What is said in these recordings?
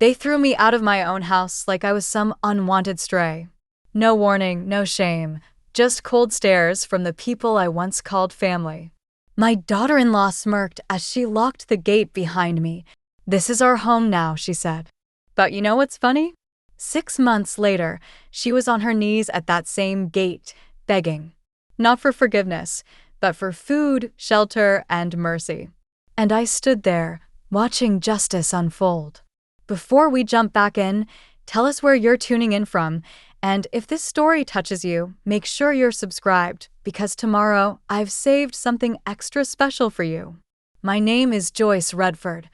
They threw me out of my own house like I was some unwanted stray. No warning, no shame, just cold stares from the people I once called family. My daughter-in-law smirked as she locked the gate behind me. "This is our home now," she said. But you know what's funny? 6 months later, she was on her knees at that same gate, begging. Not for forgiveness, but for food, shelter, and mercy. And I stood there, watching justice unfold. Before we jump back in, tell us where you're tuning in from, and if this story touches you, make sure you're subscribed, because tomorrow I've saved something extra special for you. My name is Joyce Redford.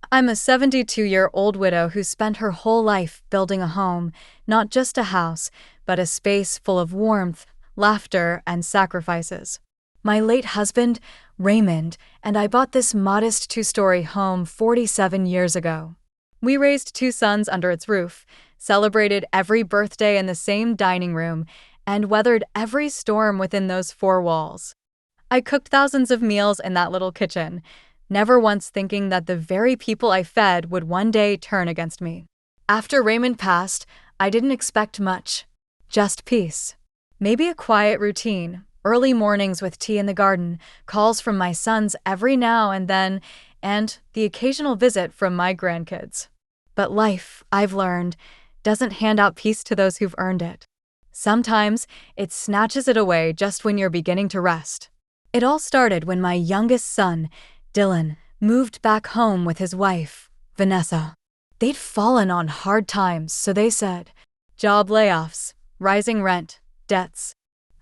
I'm a 72-year-old widow who spent her whole life building a home, not just a house, but a space full of warmth, laughter, and sacrifices. My late husband, Raymond, and I bought this modest 2-story home 47 years ago. We raised 2 sons under its roof, celebrated every birthday in the same dining room, and weathered every storm within those 4 walls. I cooked thousands of meals in that little kitchen, never once thinking that the very people I fed would one day turn against me. After Raymond passed, I didn't expect much. Just peace. Maybe a quiet routine, early mornings with tea in the garden, calls from my sons every now and then, and the occasional visit from my grandkids. But life, I've learned, doesn't hand out peace to those who've earned it. Sometimes it snatches it away just when you're beginning to rest. It all started when my youngest son, Dylan, moved back home with his wife, Vanessa. They'd fallen on hard times, so they said. Job layoffs, rising rent, debts.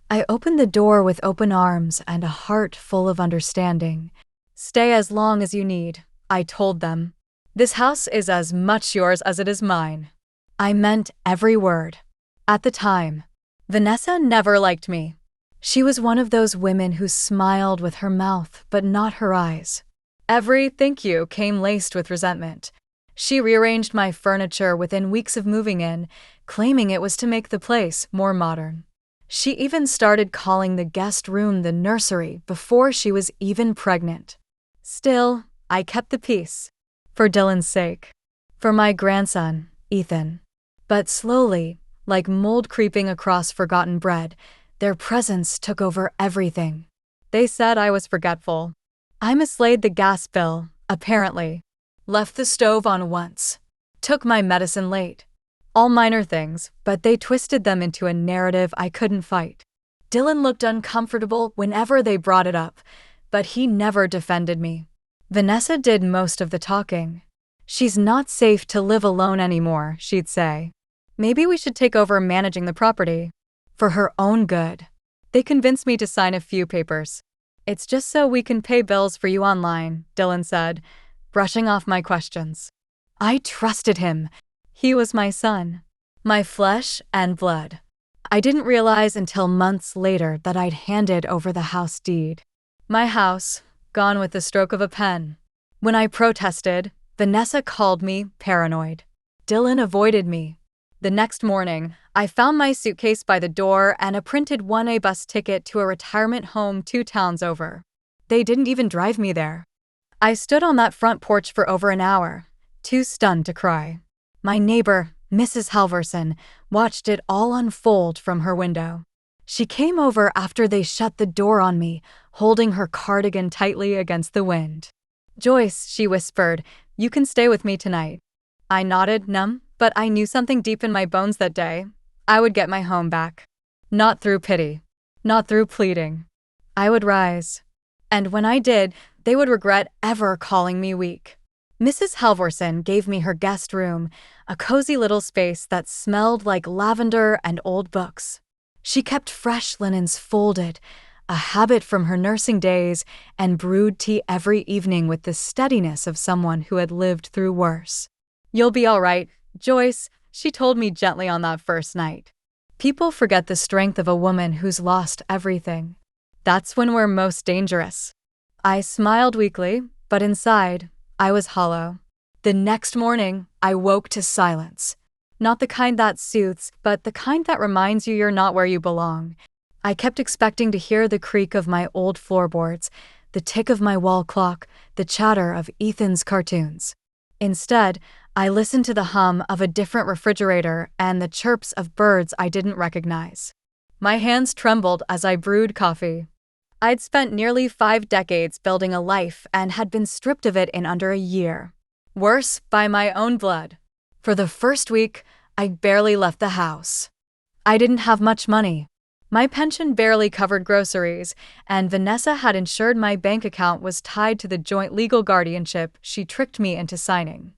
I opened the door with open arms and a heart full of understanding. "Stay as long as you need," I told them. "This house is as much yours as it is mine." I meant every word. At the time, Vanessa never liked me. She was one of those women who smiled with her mouth but not her eyes. Every "thank you" came laced with resentment. She rearranged my furniture within weeks of moving in, claiming it was to make the place more modern. She even started calling the guest room the nursery before she was even pregnant. Still, I kept the peace. For Dylan's sake. For my grandson, Ethan. But slowly, like mold creeping across forgotten bread, their presence took over everything. They said I was forgetful. I mislaid the gas bill, apparently. Left the stove on once. Took my medicine late. All minor things, but they twisted them into a narrative I couldn't fight. Dylan looked uncomfortable whenever they brought it up, but he never defended me. Vanessa did most of the talking. "She's not safe to live alone anymore," she'd say. "Maybe we should take over managing the property." For her own good. They convinced me to sign a few papers. "It's just so we can pay bills for you online," Dylan said, brushing off my questions. I trusted him. He was my son, my flesh and blood. I didn't realize until months later that I'd handed over the house deed. My house, gone with the stroke of a pen. When I protested, Vanessa called me paranoid. Dylan avoided me. The next morning, I found my suitcase by the door and a printed 1A bus ticket to a retirement home 2 towns over. They didn't even drive me there. I stood on that front porch for over an hour, too stunned to cry. My neighbor, Mrs. Halverson, watched it all unfold from her window. She came over after they shut the door on me, holding her cardigan tightly against the wind. "Joyce," she whispered, "you can stay with me tonight." I nodded, numb, but I knew something deep in my bones that day. I would get my home back. Not through pity. Not through pleading. I would rise. And when I did, they would regret ever calling me weak. Mrs. Halvorson gave me her guest room, a cozy little space that smelled like lavender and old books. She kept fresh linens folded, a habit from her nursing days, and brewed tea every evening with the steadiness of someone who had lived through worse. "You'll be all right, Joyce," she told me gently on that first night. People forget the strength of a woman who's lost everything. That's when we're most dangerous. I smiled weakly, but inside, I was hollow. The next morning, I woke to silence. Not the kind that soothes, but the kind that reminds you you're not where you belong. I kept expecting to hear the creak of my old floorboards, the tick of my wall clock, the chatter of Ethan's cartoons. Instead, I listened to the hum of a different refrigerator and the chirps of birds I didn't recognize. My hands trembled as I brewed coffee. I'd spent nearly 5 decades building a life and had been stripped of it in under a year. Worse, by my own blood. For the first week, I barely left the house. I didn't have much money. My pension barely covered groceries, and Vanessa had ensured my bank account was tied to the joint legal guardianship she tricked me into signing.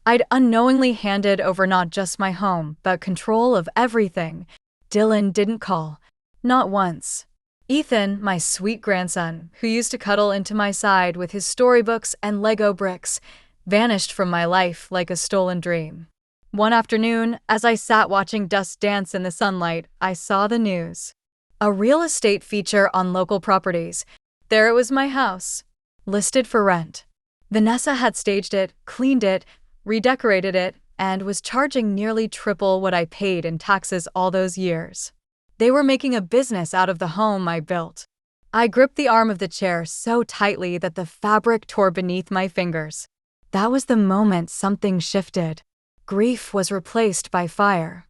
I'd unknowingly handed over not just my home, but control of everything. Dylan didn't call. Not once. Ethan, my sweet grandson, who used to cuddle into my side with his storybooks and Lego bricks, vanished from my life like a stolen dream. One afternoon, as I sat watching dust dance in the sunlight, I saw the news. A real estate feature on local properties. There it was, my house, listed for rent. Vanessa had staged it, cleaned it, redecorated it, and was charging nearly triple what I paid in taxes all those years. They were making a business out of the home I built. I gripped the arm of the chair so tightly that the fabric tore beneath my fingers. That was the moment something shifted. Grief was replaced by fire.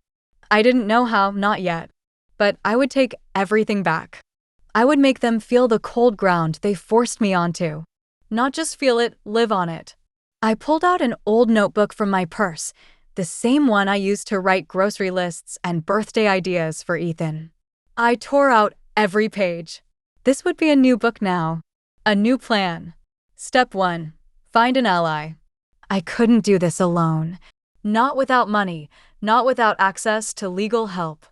I didn't know how, not yet, but I would take everything back. I would make them feel the cold ground they forced me onto. Not just feel it, live on it. I pulled out an old notebook from my purse, the same one I used to write grocery lists and birthday ideas for Ethan. I tore out every page. This would be a new book now. A new plan. Step 1. Find an ally. I couldn't do this alone. Not without money, not without access to legal help.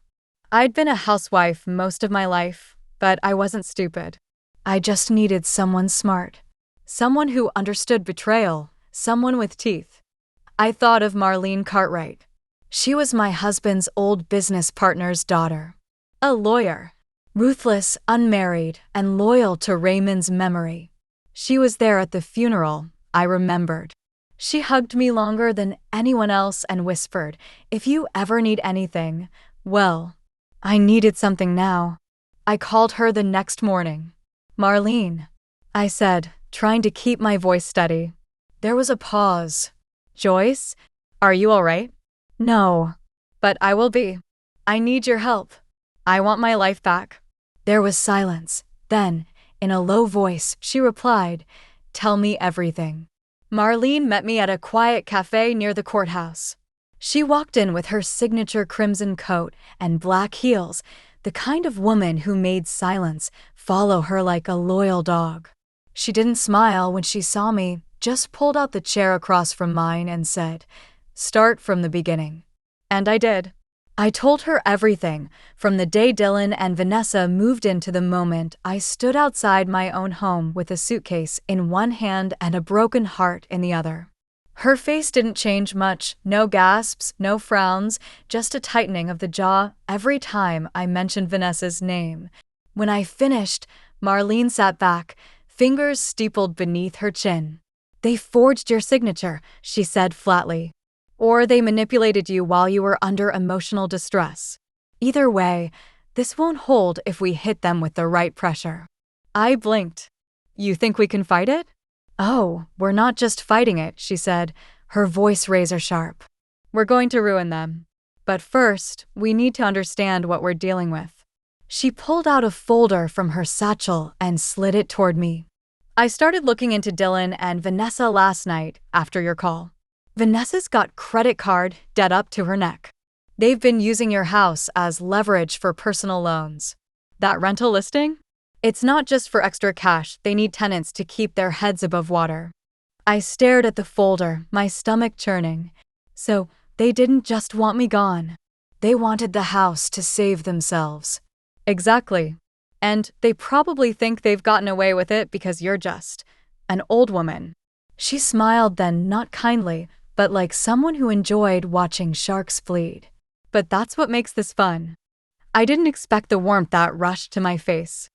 I'd been a housewife most of my life, but I wasn't stupid. I just needed someone smart. Someone who understood betrayal. Someone with teeth. I thought of Marlene Cartwright. She was my husband's old business partner's daughter. A lawyer. Ruthless, unmarried, and loyal to Raymond's memory. She was there at the funeral, I remembered. She hugged me longer than anyone else and whispered, "If you ever need anything, well." I needed something now. I called her the next morning. "Marlene," I said, trying to keep my voice steady. There was a pause. "Joyce, are you all right?" "No, but I will be. I need your help. I want my life back." There was silence. Then, in a low voice, she replied, "Tell me everything." Marlene met me at a quiet cafe near the courthouse. She walked in with her signature crimson coat and black heels, the kind of woman who made silence follow her like a loyal dog. She didn't smile when she saw me, just pulled out the chair across from mine and said, "Start from the beginning." And I did. I told her everything, from the day Dylan and Vanessa moved into the moment I stood outside my own home with a suitcase in one hand and a broken heart in the other. Her face didn't change much, no gasps, no frowns, just a tightening of the jaw every time I mentioned Vanessa's name. When I finished, Marlene sat back, fingers steepled beneath her chin. "They forged your signature," she said flatly. "Or they manipulated you while you were under emotional distress. Either way, this won't hold if we hit them with the right pressure." I blinked. "You think we can fight it?" "Oh, we're not just fighting it," she said, her voice razor sharp. "We're going to ruin them. But first, we need to understand what we're dealing with." She pulled out a folder from her satchel and slid it toward me. "I started looking into Dylan and Vanessa last night after your call. Vanessa's got credit card debt up to her neck. They've been using your house as leverage for personal loans. That rental listing? It's not just for extra cash, they need tenants to keep their heads above water." I stared at the folder, my stomach churning. So, they didn't just want me gone. They wanted the house to save themselves. Exactly. And they probably think they've gotten away with it because you're just an old woman. She smiled then, not kindly, but like someone who enjoyed watching sharks bleed. But that's what makes this fun. I didn't expect the warmth that rushed to my face.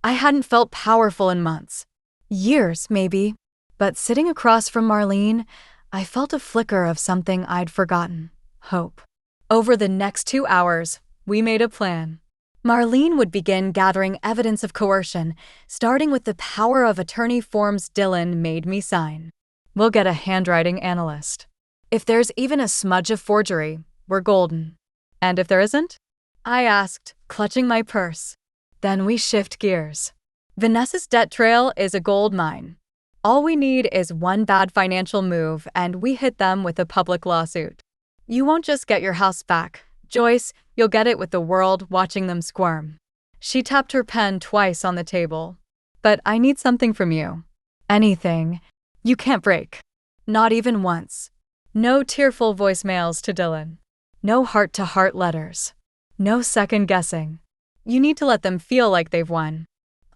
I hadn't felt powerful in months. Years, maybe. But sitting across from Marlene, I felt a flicker of something I'd forgotten. Hope. Over the next 2 hours, we made a plan. Marlene would begin gathering evidence of coercion, starting with the power of attorney forms Dylan made me sign. We'll get a handwriting analyst. If there's even a smudge of forgery, we're golden. And if there isn't? I asked, clutching my purse. Then we shift gears. Vanessa's debt trail is a gold mine. All we need is one bad financial move and we hit them with a public lawsuit. You won't just get your house back, Joyce, you'll get it with the world watching them squirm. She tapped her pen twice on the table. But I need something from you. Anything. You can't break. Not even once. No tearful voicemails to Dylan. No heart-to-heart letters. No second guessing. You need to let them feel like they've won.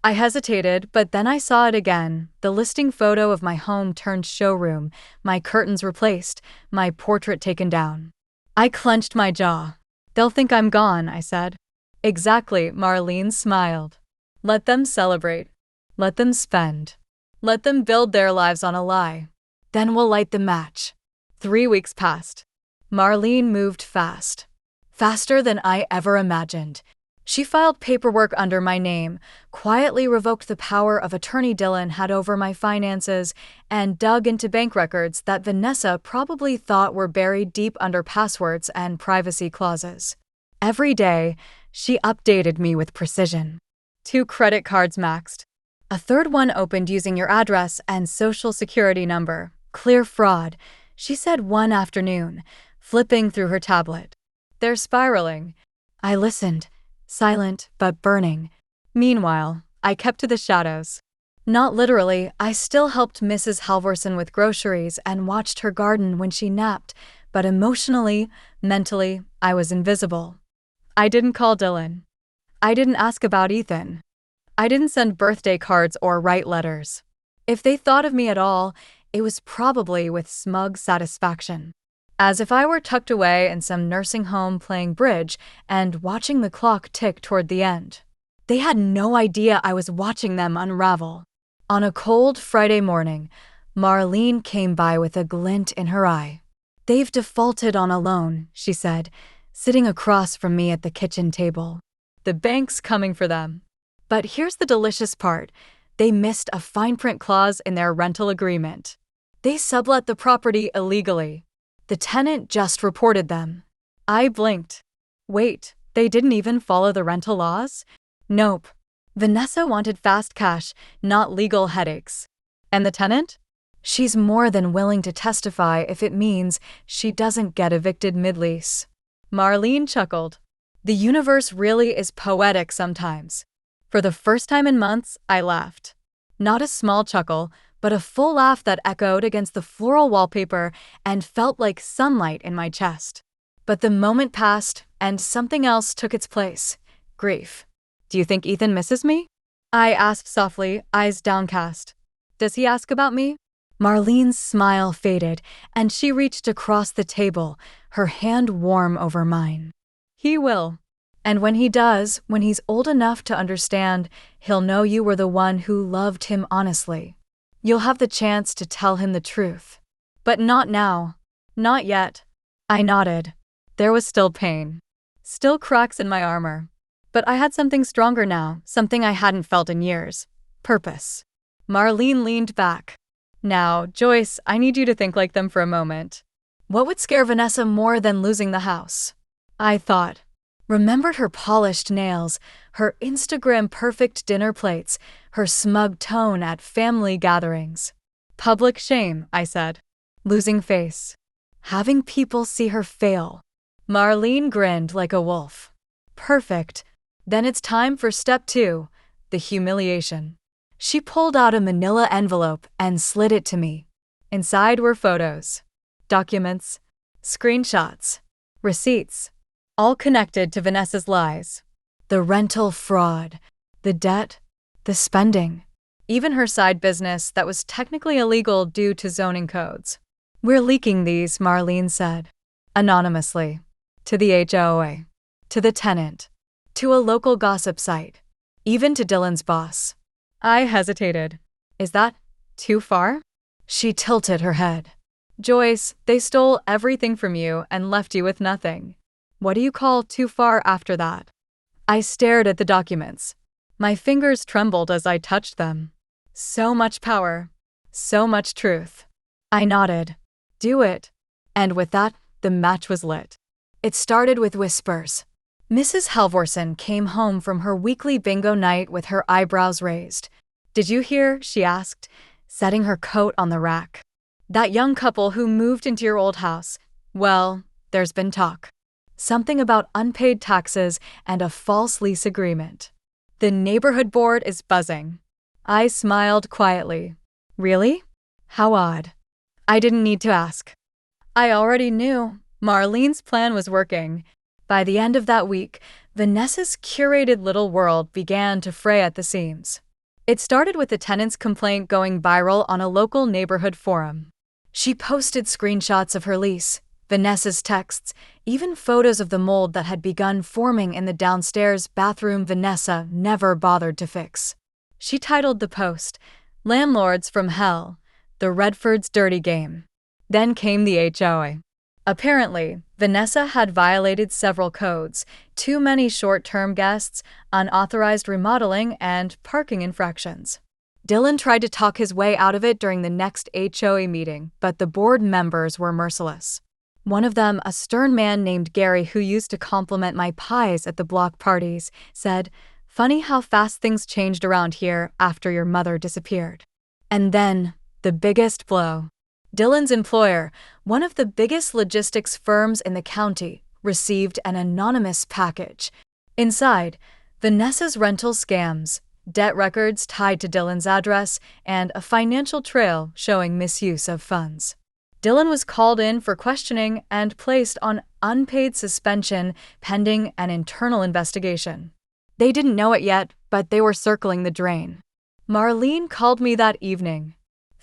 I hesitated, but then I saw it again, the listing photo of my home turned showroom, my curtains replaced, my portrait taken down. I clenched my jaw. They'll think I'm gone, I said. Exactly, Marlene smiled. Let them celebrate. Let them spend. Let them build their lives on a lie. Then we'll light the match. 3 weeks passed. Marlene moved fast. Faster than I ever imagined. She filed paperwork under my name, quietly revoked the power of attorney Dylan had over my finances, and dug into bank records that Vanessa probably thought were buried deep under passwords and privacy clauses. Every day, she updated me with precision. 2 credit cards maxed. A third one opened using your address and social security number. Clear fraud, she said one afternoon, flipping through her tablet. They're spiraling. I listened, silent but burning. Meanwhile, I kept to the shadows. Not literally, I still helped Mrs. Halvorson with groceries and watched her garden when she napped, but emotionally, mentally, I was invisible. I didn't call Dylan. I didn't ask about Ethan. I didn't send birthday cards or write letters. If they thought of me at all, it was probably with smug satisfaction. As if I were tucked away in some nursing home playing bridge and watching the clock tick toward the end. They had no idea I was watching them unravel. On a cold Friday morning, Marlene came by with a glint in her eye. They've defaulted on a loan, she said, sitting across from me at the kitchen table. The bank's coming for them. But here's the delicious part. They missed a fine print clause in their rental agreement. They sublet the property illegally. The tenant just reported them. I blinked. Wait, they didn't even follow the rental laws? Nope. Vanessa wanted fast cash, not legal headaches. And the tenant? She's more than willing to testify if it means she doesn't get evicted mid-lease. Marlene chuckled. The universe really is poetic sometimes. For the first time in months, I laughed. Not a small chuckle, but a full laugh that echoed against the floral wallpaper and felt like sunlight in my chest. But the moment passed, and something else took its place. Grief. Do you think Ethan misses me? I asked softly, eyes downcast. Does he ask about me? Marlene's smile faded, and she reached across the table, her hand warm over mine. He will. And when he does, when he's old enough to understand, he'll know you were the one who loved him honestly. You'll have the chance to tell him the truth. But not now. Not yet. I nodded. There was still pain. Still cracks in my armor. But I had something stronger now, something I hadn't felt in years. Purpose. Marlene leaned back. Now, Joyce, I need you to think like them for a moment. What would scare Vanessa more than losing the house? I thought. Remembered her polished nails, her Instagram-perfect dinner plates, her smug tone at family gatherings. Public shame, I said. Losing face. Having people see her fail. Marlene grinned like a wolf. Perfect. Then it's time for step 2, the humiliation. She pulled out a manila envelope and slid it to me. Inside were photos, documents, screenshots, receipts. All connected to Vanessa's lies. The rental fraud, the debt, the spending, even her side business that was technically illegal due to zoning codes. We're leaking these, Marlene said. Anonymously. To the HOA. To the tenant. To a local gossip site. Even to Dylan's boss. I hesitated. Is that too far? She tilted her head. Joyce, they stole everything from you and left you with nothing. What do you call too far after that? I stared at the documents. My fingers trembled as I touched them. So much power. So much truth. I nodded. Do it. And with that, the match was lit. It started with whispers. Mrs. Halvorson came home from her weekly bingo night with her eyebrows raised. "Did you hear?" she asked, setting her coat on the rack. "That young couple who moved into your old house. Well, there's been talk. Something about unpaid taxes and a false lease agreement. The neighborhood board is buzzing." I smiled quietly. "Really? How odd." I didn't need to ask. I already knew. Marlene's plan was working. By the end of that week, Vanessa's curated little world began to fray at the seams. It started with a tenant's complaint going viral on a local neighborhood forum. She posted screenshots of her lease, Vanessa's texts, even photos of the mold that had begun forming in the downstairs bathroom Vanessa never bothered to fix. She titled the post, "Landlords from Hell, the Redford's Dirty Game." Then came the HOA. Apparently, Vanessa had violated several codes: too many short-term guests, unauthorized remodeling, and parking infractions. Dylan tried to talk his way out of it during the next HOA meeting, but the board members were merciless. One of them, a stern man named Gary who used to compliment my pies at the block parties, said, "Funny how fast things changed around here after your mother disappeared." And then, the biggest blow. Dylan's employer, one of the biggest logistics firms in the county, received an anonymous package. Inside, Vanessa's rental scams, debt records tied to Dylan's address, and a financial trail showing misuse of funds. Dylan was called in for questioning and placed on unpaid suspension pending an internal investigation. They didn't know it yet, but they were circling the drain. Marlene called me that evening.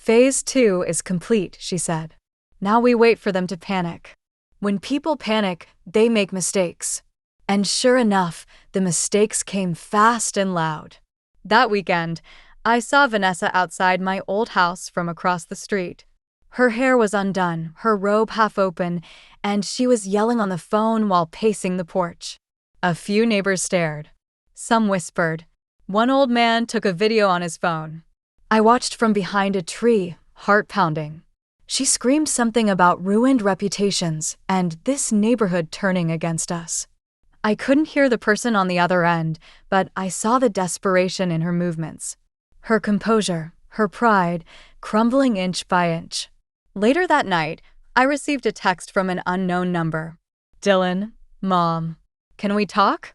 "Phase 2 is complete," she said. "Now we wait for them to panic. When people panic, they make mistakes." And sure enough, the mistakes came fast and loud. That weekend, I saw Vanessa outside my old house from across the street. Her hair was undone, her robe half open, and she was yelling on the phone while pacing the porch. A few neighbors stared. Some whispered. One old man took a video on his phone. I watched from behind a tree, heart pounding. She screamed something about ruined reputations and this neighborhood turning against us. I couldn't hear the person on the other end, but I saw the desperation in her movements. Her composure, her pride, crumbling inch by inch. Later that night, I received a text from an unknown number. "Dylan, Mom, can we talk?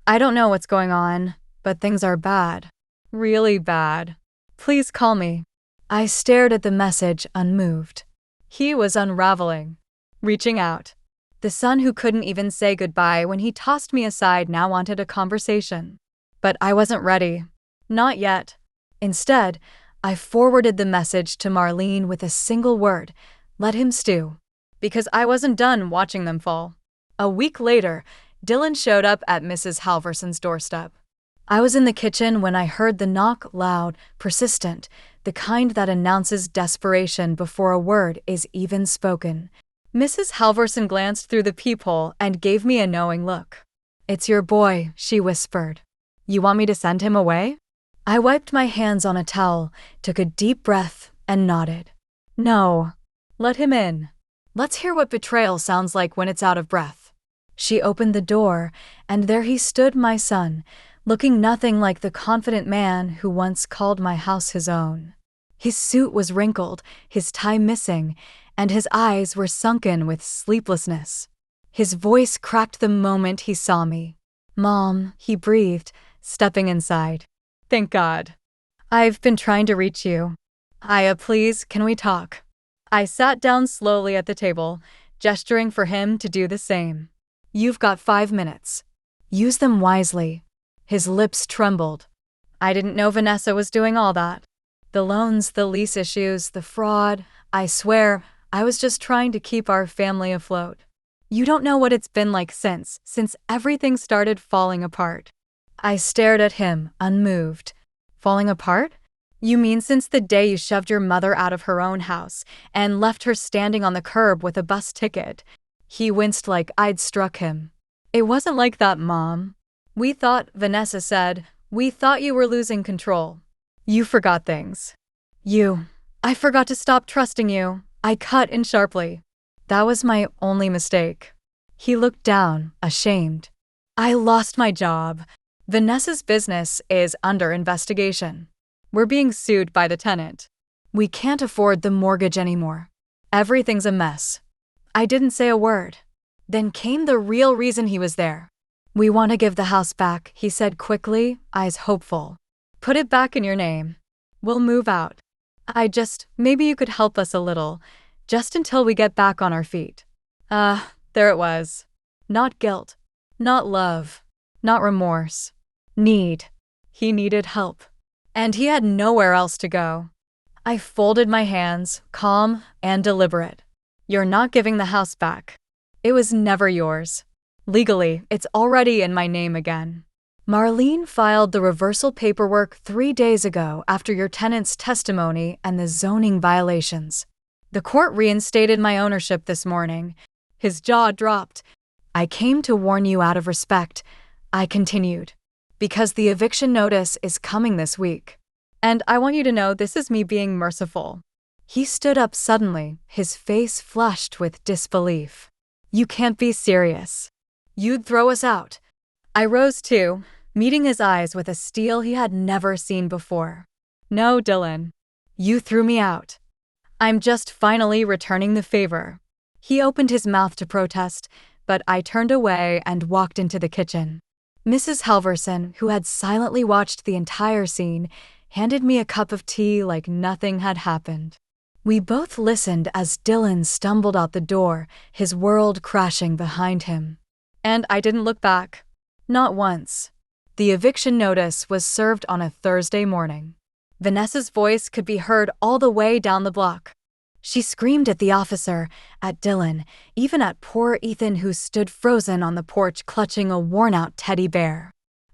I don't know what's going on, but things are bad. Really bad. Please call me." I stared at the message unmoved. He was unraveling, reaching out. The son who couldn't even say goodbye when he tossed me aside now wanted a conversation. But I wasn't ready. Not yet. Instead, I forwarded the message to Marlene with a single word: "Let him stew." Because I wasn't done watching them fall. A week later, Dylan showed up at Mrs. Halvorson's doorstep. I was in the kitchen when I heard the knock, loud, persistent, the kind that announces desperation before a word is even spoken. Mrs. Halvorson glanced through the peephole and gave me a knowing look. "It's your boy," she whispered. "You want me to send him away?" I wiped my hands on a towel, took a deep breath, and nodded. "No. Let him in. Let's hear what betrayal sounds like when it's out of breath." She opened the door, and there he stood, my son, looking nothing like the confident man who once called my house his own. His suit was wrinkled, his tie missing, and his eyes were sunken with sleeplessness. His voice cracked the moment he saw me. "Mom," he breathed, stepping inside. "Thank God. I've been trying to reach you. Aya, please, can we talk?" I sat down slowly at the table, gesturing for him to do the same. "You've got 5 minutes. Use them wisely." His lips trembled. I didn't know Vanessa was doing all that. The loans, the lease issues, the fraud. I swear, I was just trying to keep our family afloat. You don't know what it's been like since everything started falling apart. I stared at him, unmoved. Falling apart? You mean since the day you shoved your mother out of her own house and left her standing on the curb with a bus ticket? He winced like I'd struck him. "It wasn't like that, Mom. Vanessa said, we thought you were losing control. You forgot things. I forgot to stop trusting you." I cut in sharply. That was my only mistake. He looked down, ashamed. I lost my job. Vanessa's business is under investigation. We're being sued by the tenant. We can't afford the mortgage anymore. Everything's a mess. I didn't say a word. Then came the real reason he was there. We want to give the house back, he said quickly, eyes hopeful. Put it back in your name. We'll move out. Maybe you could help us a little, just until we get back on our feet. There it was. Not guilt. Not love. Not remorse. Need. He needed help. And he had nowhere else to go. I folded my hands, calm and deliberate. You're not giving the house back. It was never yours. Legally, it's already in my name again. Marlene filed the reversal paperwork 3 days ago after your tenant's testimony and the zoning violations. The court reinstated my ownership this morning. His jaw dropped. I came to warn you out of respect, I continued, because the eviction notice is coming this week. And I want you to know this is me being merciful. He stood up suddenly, his face flushed with disbelief. You can't be serious. You'd throw us out. I rose too, meeting his eyes with a steel he had never seen before. No, Dylan. You threw me out. I'm just finally returning the favor. He opened his mouth to protest, but I turned away and walked into the kitchen. Mrs. Halverson, who had silently watched the entire scene, handed me a cup of tea like nothing had happened. We both listened as Dylan stumbled out the door, his world crashing behind him. And I didn't look back. Not once. The eviction notice was served on a Thursday morning. Vanessa's voice could be heard all the way down the block. She screamed at the officer, at Dylan, even at poor Ethan who stood frozen on the porch clutching a worn-out teddy bear.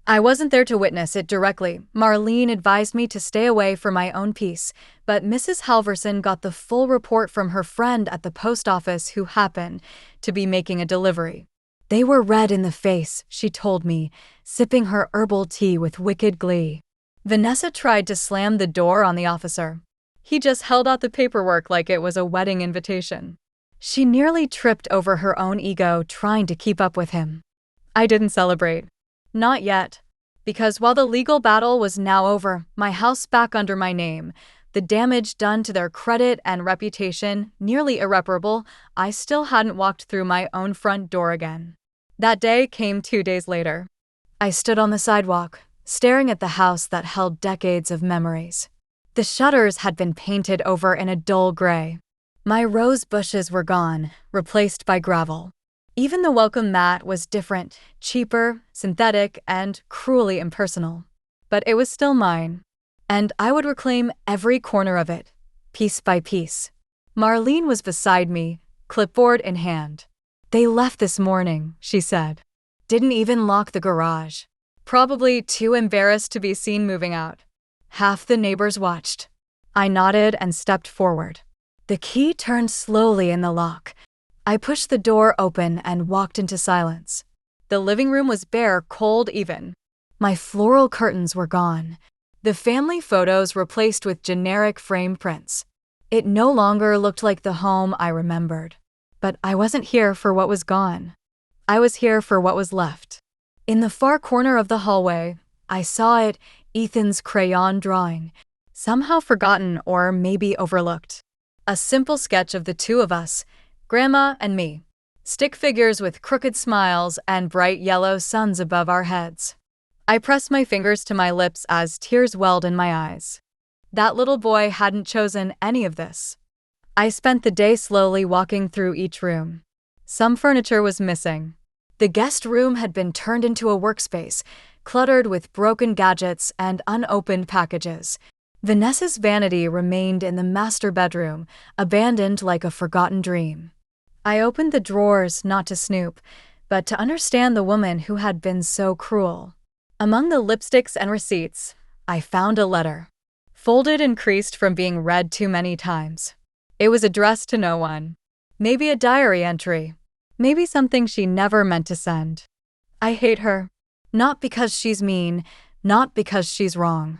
I wasn't there to witness it directly. Marlene advised me to stay away for my own peace, but Mrs. Halverson got the full report from her friend at the post office who happened to be making a delivery. They were red in the face, she told me, sipping her herbal tea with wicked glee. Vanessa tried to slam the door on the officer. He just held out the paperwork like it was a wedding invitation. She nearly tripped over her own ego trying to keep up with him. I didn't celebrate. Not yet. Because while the legal battle was now over, my house back under my name, the damage done to their credit and reputation nearly irreparable, I still hadn't walked through my own front door again. That day came 2 days later. I stood on the sidewalk, staring at the house that held decades of memories. The shutters had been painted over in a dull gray. My rose bushes were gone, replaced by gravel. Even the welcome mat was different, cheaper, synthetic, and cruelly impersonal. But it was still mine. And I would reclaim every corner of it, piece by piece. Marlene was beside me, clipboard in hand. They left this morning, she said. Didn't even lock the garage. Probably too embarrassed to be seen moving out. Half the neighbors watched. I nodded and stepped forward. The key turned slowly in the lock. I pushed the door open and walked into silence. The living room was bare, cold even. My floral curtains were gone. The family photos replaced with generic frame prints. It no longer looked like the home I remembered. But I wasn't here for what was gone. I was here for what was left. In the far corner of the hallway, I saw it, Ethan's crayon drawing, somehow forgotten or maybe overlooked. A simple sketch of the two of us, Grandma and me. Stick figures with crooked smiles and bright yellow suns above our heads. I pressed my fingers to my lips as tears welled in my eyes. That little boy hadn't chosen any of this. I spent the day slowly walking through each room. Some furniture was missing. The guest room had been turned into a workspace, cluttered with broken gadgets and unopened packages. Vanessa's vanity remained in the master bedroom, abandoned like a forgotten dream. I opened the drawers not to snoop, but to understand the woman who had been so cruel. Among the lipsticks and receipts, I found a letter, folded and creased from being read too many times. It was addressed to no one. Maybe a diary entry. Maybe something she never meant to send. I hate her. Not because she's mean, not because she's wrong.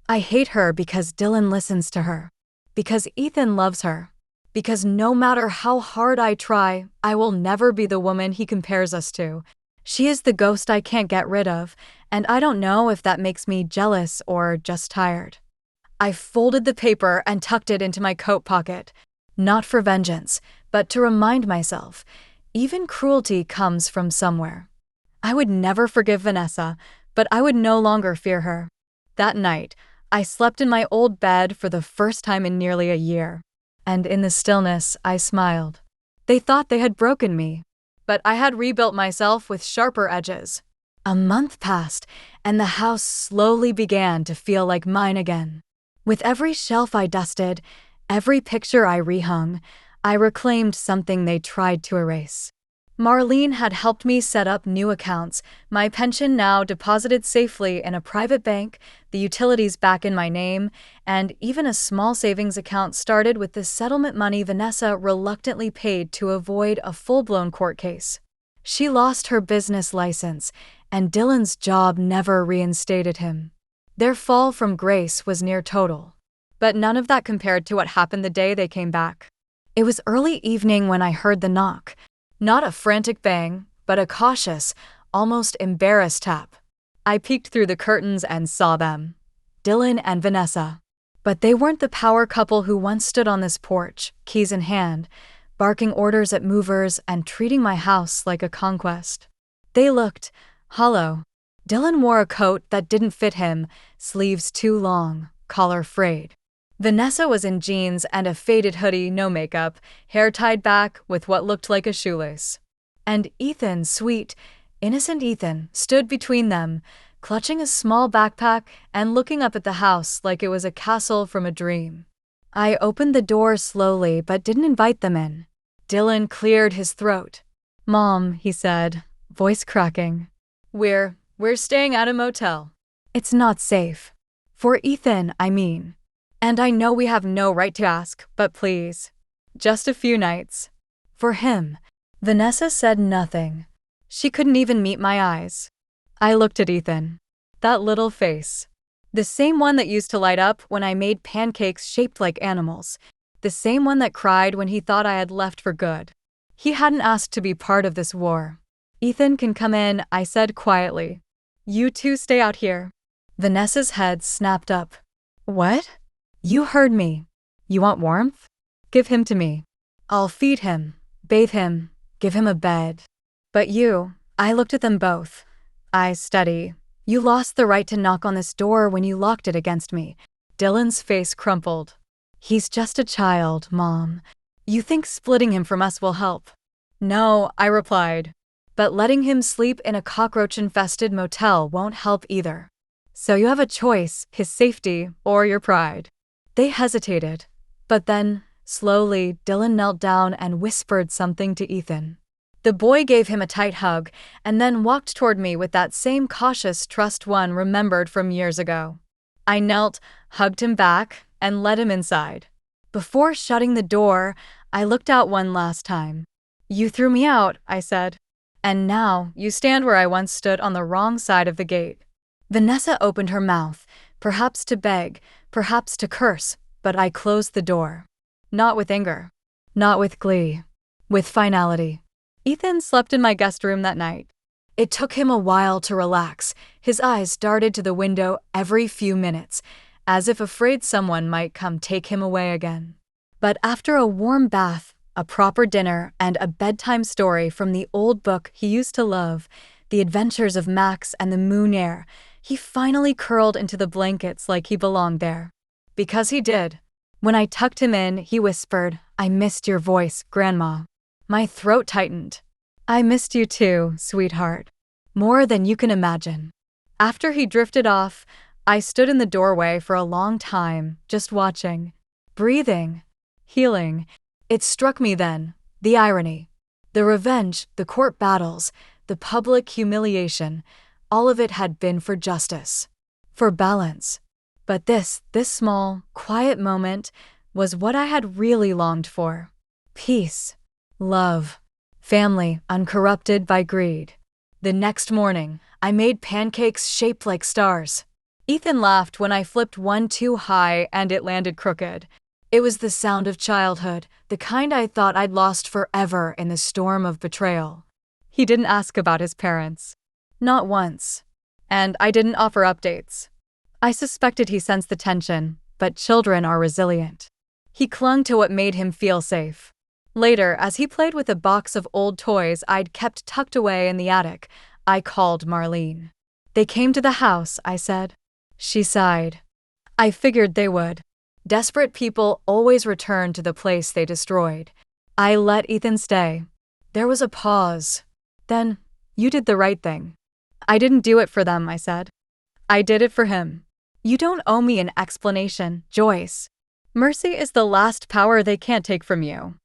I hate her because Dylan listens to her. Because Ethan loves her. Because no matter how hard I try, I will never be the woman he compares us to. She is the ghost I can't get rid of, and I don't know if that makes me jealous or just tired. I folded the paper and tucked it into my coat pocket. Not for vengeance, but to remind myself, even cruelty comes from somewhere. I would never forgive Vanessa, but I would no longer fear her. That night, I slept in my old bed for the first time in nearly a year. And in the stillness, I smiled. They thought they had broken me, but I had rebuilt myself with sharper edges. A month passed, and the house slowly began to feel like mine again. With every shelf I dusted, every picture I rehung, I reclaimed something they tried to erase. Marlene had helped me set up new accounts, my pension now deposited safely in a private bank, the utilities back in my name, and even a small savings account started with the settlement money Vanessa reluctantly paid to avoid a full-blown court case. She lost her business license, and Dylan's job never reinstated him. Their fall from grace was near total. But none of that compared to what happened the day they came back. It was early evening when I heard the knock. Not a frantic bang, but a cautious, almost embarrassed tap. I peeked through the curtains and saw them. Dylan and Vanessa. But they weren't the power couple who once stood on this porch, keys in hand, barking orders at movers and treating my house like a conquest. They looked hollow. Dylan wore a coat that didn't fit him, sleeves too long, collar frayed. Vanessa was in jeans and a faded hoodie, no makeup, hair tied back with what looked like a shoelace. And Ethan, sweet, innocent Ethan, stood between them, clutching a small backpack and looking up at the house like it was a castle from a dream. I opened the door slowly but didn't invite them in. Dylan cleared his throat. "Mom," he said, voice cracking. We're staying at a motel. It's not safe. For Ethan, I mean. And I know we have no right to ask, but please. Just a few nights." For him. Vanessa said nothing. She couldn't even meet my eyes. I looked at Ethan. That little face. The same one that used to light up when I made pancakes shaped like animals. The same one that cried when he thought I had left for good. He hadn't asked to be part of this war. "Ethan can come in," I said quietly. "You two stay out here." Vanessa's head snapped up. "What?" "You heard me. You want warmth? Give him to me. I'll feed him, bathe him, give him a bed. But you," I looked at them both. Eyes steady. "You lost the right to knock on this door when you locked it against me." Dylan's face crumpled. "He's just a child, Mom. You think splitting him from us will help?" "No," I replied. "But letting him sleep in a cockroach-infested motel won't help either. So you have a choice, his safety or your pride." They hesitated, but then, slowly, Dylan knelt down and whispered something to Ethan. The boy gave him a tight hug and then walked toward me with that same cautious trust one remembered from years ago. I knelt, hugged him back, and led him inside. Before shutting the door, I looked out one last time. "You threw me out," I said. "And now you stand where I once stood on the wrong side of the gate." Vanessa opened her mouth, perhaps to beg, perhaps to curse, but I closed the door. Not with anger. Not with glee. With finality. Ethan slept in my guest room that night. It took him a while to relax. His eyes darted to the window every few minutes, as if afraid someone might come take him away again. But after a warm bath, a proper dinner, and a bedtime story from the old book he used to love, The Adventures of Max and the Moon Air, he finally curled into the blankets like he belonged there. Because he did. When I tucked him in, he whispered, "I missed your voice, Grandma." My throat tightened. "I missed you too, sweetheart. More than you can imagine." After he drifted off, I stood in the doorway for a long time, just watching. Breathing. Healing. It struck me then, the irony. The revenge, the court battles, the public humiliation, all of it had been for justice. For balance. But this small, quiet moment was what I had really longed for. Peace. Love. Family uncorrupted by greed. The next morning, I made pancakes shaped like stars. Ethan laughed when I flipped one too high and it landed crooked. It was the sound of childhood, the kind I thought I'd lost forever in the storm of betrayal. He didn't ask about his parents. Not once. And I didn't offer updates. I suspected he sensed the tension, but children are resilient. He clung to what made him feel safe. Later, as he played with a box of old toys I'd kept tucked away in the attic, I called Marlene. "They came to the house," I said. She sighed. "I figured they would. Desperate people always return to the place they destroyed." I let Ethan stay. There was a pause. Then, "You did the right thing." "I didn't do it for them," I said. "I did it for him." "You don't owe me an explanation, Joyce. Mercy is the last power they can't take from you.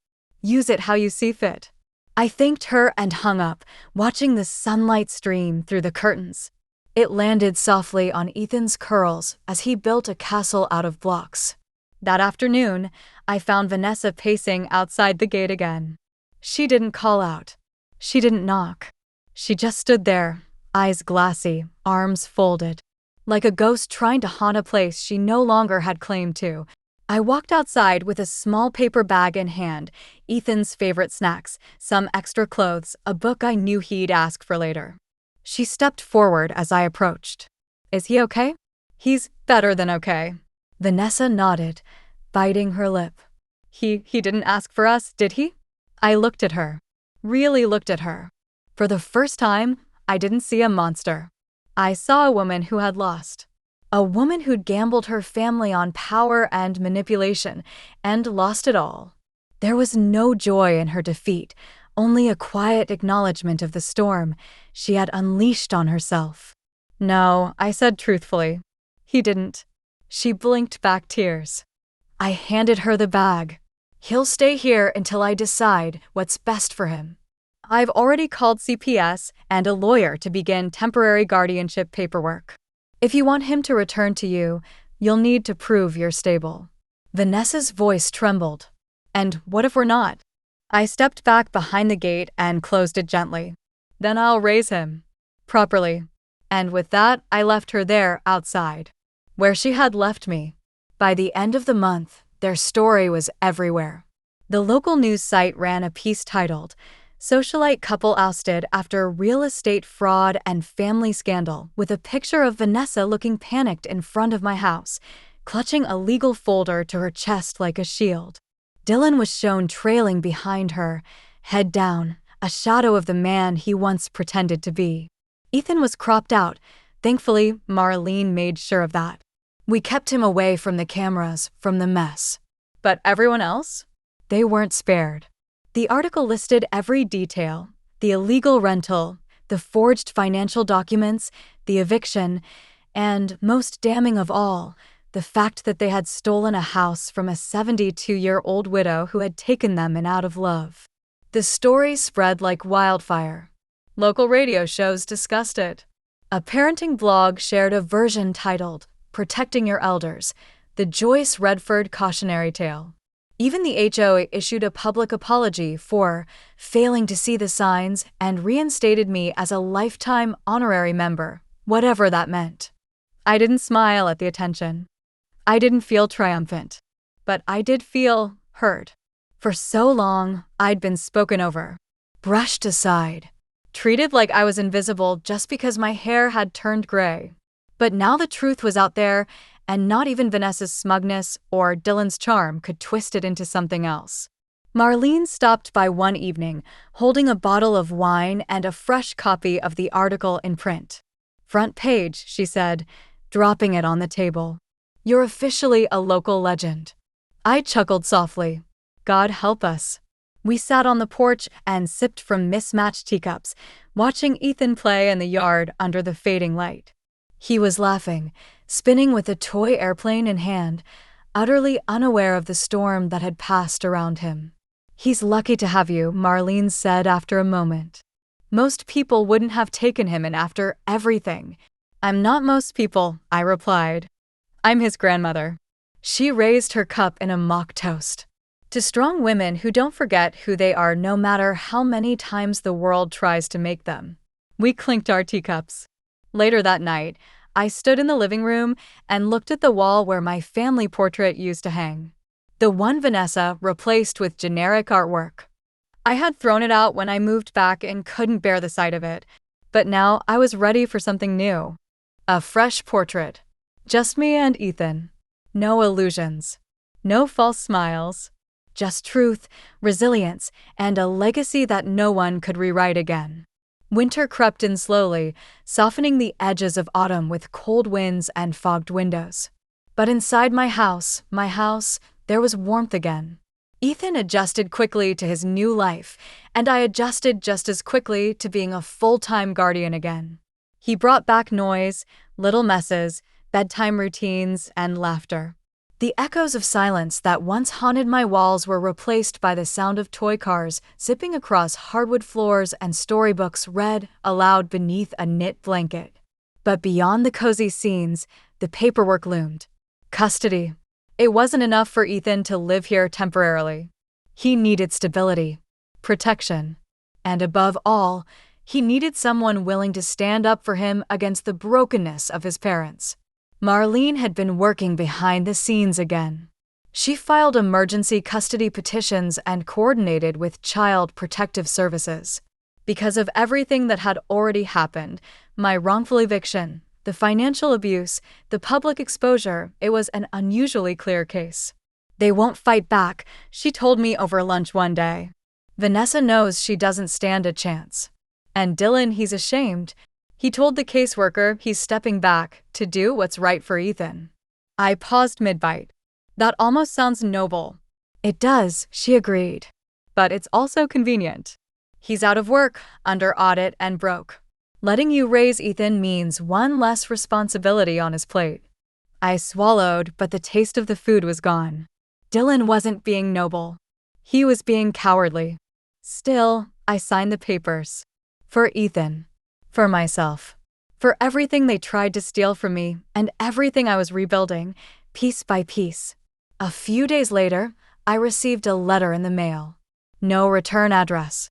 Use it how you see fit." I thanked her and hung up, watching the sunlight stream through the curtains. It landed softly on Ethan's curls as he built a castle out of blocks. That afternoon, I found Vanessa pacing outside the gate again. She didn't call out. She didn't knock. She just stood there, eyes glassy, arms folded, like a ghost trying to haunt a place she no longer had claim to. I walked outside with a small paper bag in hand, Ethan's favorite snacks, some extra clothes, a book I knew he'd ask for later. She stepped forward as I approached. "Is he okay?" "He's better than okay." Vanessa nodded, biting her lip. He didn't ask for us, did he?" I looked at her. Really looked at her. For the first time, I didn't see a monster. I saw a woman who had lost. A woman who'd gambled her family on power and manipulation, and lost it all. There was no joy in her defeat, only a quiet acknowledgement of the storm she had unleashed on herself. "No," I said truthfully. "He didn't." She blinked back tears. I handed her the bag. "He'll stay here until I decide what's best for him. I've already called CPS and a lawyer to begin temporary guardianship paperwork. If you want him to return to you, you'll need to prove you're stable." Vanessa's voice trembled. "And what if we're not?" I stepped back behind the gate and closed it gently. "Then I'll raise him. Properly." And with that, I left her there outside, where she had left me. By the end of the month, their story was everywhere. The local news site ran a piece titled, "Socialite Couple Ousted After Real Estate Fraud and Family Scandal," with a picture of Vanessa looking panicked in front of my house, clutching a legal folder to her chest like a shield. Dylan was shown trailing behind her, head down, a shadow of the man he once pretended to be. Ethan was cropped out. Thankfully, Marlene made sure of that. We kept him away from the cameras, from the mess. But everyone else? They weren't spared. The article listed every detail: the illegal rental, the forged financial documents, the eviction, and, most damning of all, the fact that they had stolen a house from a 72-year-old widow who had taken them in out of love. The story spread like wildfire. Local radio shows discussed it. A parenting blog shared a version titled, "Protecting Your Elders," the Joyce Redford cautionary tale. Even the HOA issued a public apology for failing to see the signs and reinstated me as a lifetime honorary member, whatever that meant. I didn't smile at the attention. I didn't feel triumphant. But I did feel hurt. For so long, I'd been spoken over, brushed aside, treated like I was invisible just because my hair had turned gray. But now the truth was out there, and not even Vanessa's smugness or Dylan's charm could twist it into something else. Marlene stopped by one evening, holding a bottle of wine and a fresh copy of the article in print. "Front page," she said, dropping it on the table. "You're officially a local legend." I chuckled softly. God help us. We sat on the porch and sipped from mismatched teacups, watching Ethan play in the yard under the fading light. He was laughing, spinning with a toy airplane in hand, utterly unaware of the storm that had passed around him. "He's lucky to have you," Marlene said after a moment. "Most people wouldn't have taken him in after everything." "I'm not most people," I replied. "I'm his grandmother." She raised her cup in a mock toast. "To strong women who don't forget who they are no matter how many times the world tries to make them." We clinked our teacups. Later that night, I stood in the living room and looked at the wall where my family portrait used to hang. The one Vanessa replaced with generic artwork. I had thrown it out when I moved back and couldn't bear the sight of it, but now I was ready for something new. A fresh portrait. Just me and Ethan. No illusions. No false smiles. Just truth, resilience, and a legacy that no one could rewrite again. Winter crept in slowly, softening the edges of autumn with cold winds and fogged windows. But inside my house, there was warmth again. Ethan adjusted quickly to his new life, and I adjusted just as quickly to being a full-time guardian again. He brought back noise, little messes, bedtime routines, and laughter. The echoes of silence that once haunted my walls were replaced by the sound of toy cars zipping across hardwood floors and storybooks read aloud beneath a knit blanket. But beyond the cozy scenes, the paperwork loomed. Custody. It wasn't enough for Ethan to live here temporarily. He needed stability, protection, and above all, he needed someone willing to stand up for him against the brokenness of his parents. Marlene had been working behind the scenes again. She filed emergency custody petitions and coordinated with Child Protective Services. Because of everything that had already happened, my wrongful eviction, the financial abuse, the public exposure, it was an unusually clear case. They won't fight back, she told me over lunch one day. Vanessa knows she doesn't stand a chance. And Dylan, he's ashamed. He told the caseworker he's stepping back to do what's right for Ethan. I paused mid-bite. That almost sounds noble. It does, she agreed. But it's also convenient. He's out of work, under audit, and broke. Letting you raise Ethan means one less responsibility on his plate. I swallowed, but the taste of the food was gone. Dylan wasn't being noble. He was being cowardly. Still, I signed the papers. For Ethan. For myself. For everything they tried to steal from me, and everything I was rebuilding, piece by piece. A few days later, I received a letter in the mail. No return address.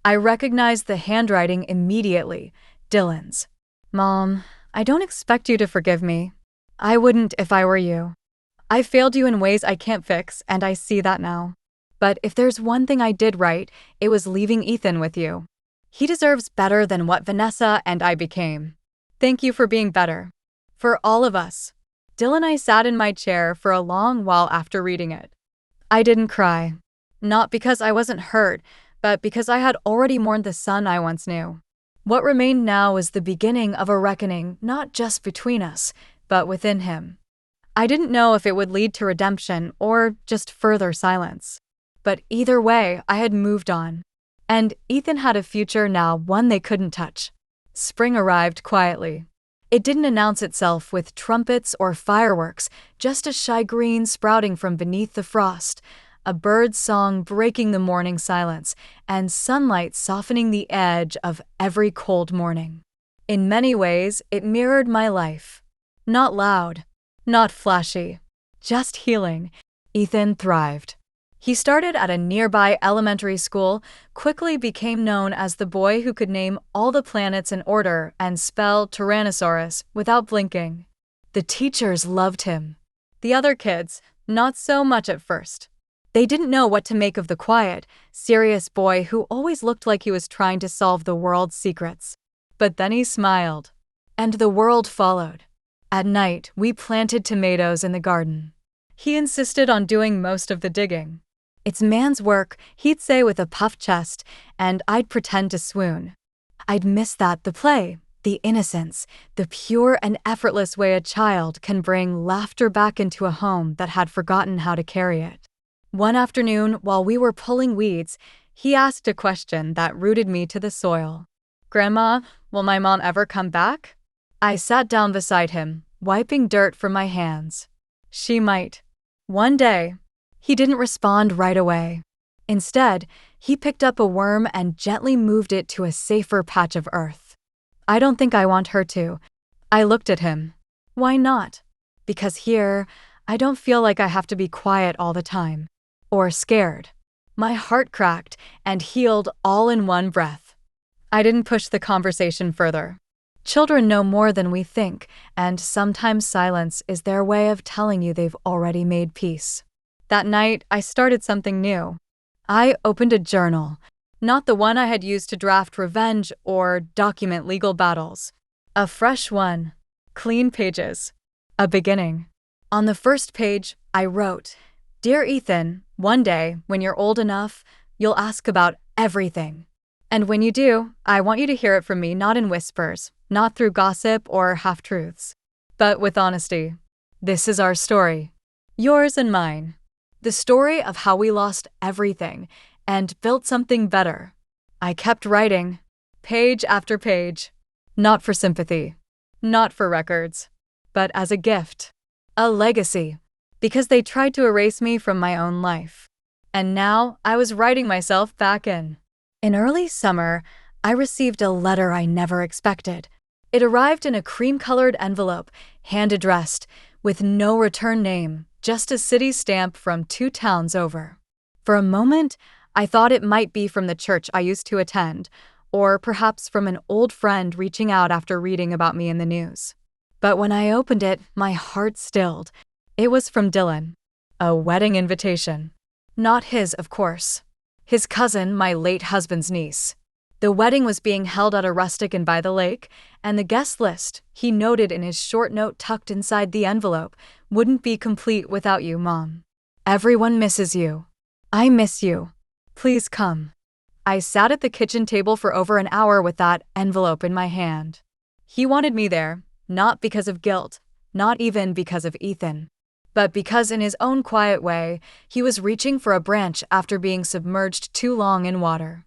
I recognized the handwriting immediately, Dylan's. Mom, I don't expect you to forgive me. I wouldn't if I were you. I failed you in ways I can't fix, and I see that now. But if there's one thing I did right, it was leaving Ethan with you. He deserves better than what Vanessa and I became. Thank you for being better. For all of us. Dylan and I sat in my chair for a long while after reading it. I didn't cry. Not because I wasn't hurt, but because I had already mourned the son I once knew. What remained now was the beginning of a reckoning not just between us, but within him. I didn't know if it would lead to redemption or just further silence. But either way, I had moved on. And Ethan had a future now, one they couldn't touch. Spring arrived quietly. It didn't announce itself with trumpets or fireworks, just a shy green sprouting from beneath the frost, a bird's song breaking the morning silence, and sunlight softening the edge of every cold morning. In many ways, it mirrored my life. Not loud, not flashy, just healing. Ethan thrived. He started at a nearby elementary school, quickly became known as the boy who could name all the planets in order and spell Tyrannosaurus without blinking. The teachers loved him. The other kids, not so much at first. They didn't know what to make of the quiet, serious boy who always looked like he was trying to solve the world's secrets. But then he smiled. And the world followed. At night, we planted tomatoes in the garden. He insisted on doing most of the digging. It's man's work, he'd say with a puffed chest, and I'd pretend to swoon. I'd miss the play, the innocence, the pure and effortless way a child can bring laughter back into a home that had forgotten how to carry it. One afternoon, while we were pulling weeds, he asked a question that rooted me to the soil. Grandma, will my mom ever come back? I sat down beside him, wiping dirt from my hands. She might. One day. He didn't respond right away. Instead, he picked up a worm and gently moved it to a safer patch of earth. I don't think I want her to. I looked at him. Why not? Because here, I don't feel like I have to be quiet all the time. Or scared. My heart cracked and healed all in one breath. I didn't push the conversation further. Children know more than we think, and sometimes silence is their way of telling you they've already made peace. That night, I started something new. I opened a journal, not the one I had used to draft revenge or document legal battles. A fresh one, clean pages, a beginning. On the first page, I wrote, "Dear Ethan, one day, when you're old enough, you'll ask about everything. And when you do, I want you to hear it from me not in whispers, not through gossip or half-truths, but with honesty. This is our story, yours and mine. The story of how we lost everything and built something better." I kept writing, page after page, not for sympathy, not for records, but as a gift, a legacy, because they tried to erase me from my own life. And now I was writing myself back in. In early summer, I received a letter I never expected. It arrived in a cream-colored envelope, hand-addressed, with no return name, just a city stamp from 2 towns over. For a moment, I thought it might be from the church I used to attend, or perhaps from an old friend reaching out after reading about me in the news. But when I opened it, my heart stilled. It was from Dylan. A wedding invitation. Not his, of course. His cousin, my late husband's niece. The wedding was being held at a rustic inn by the lake, and the guest list, he noted in his short note tucked inside the envelope, wouldn't be complete without you, Mom. Everyone misses you. I miss you. Please come. I sat at the kitchen table for over an hour with that envelope in my hand. He wanted me there, not because of guilt, not even because of Ethan, but because in his own quiet way, he was reaching for a branch after being submerged too long in water.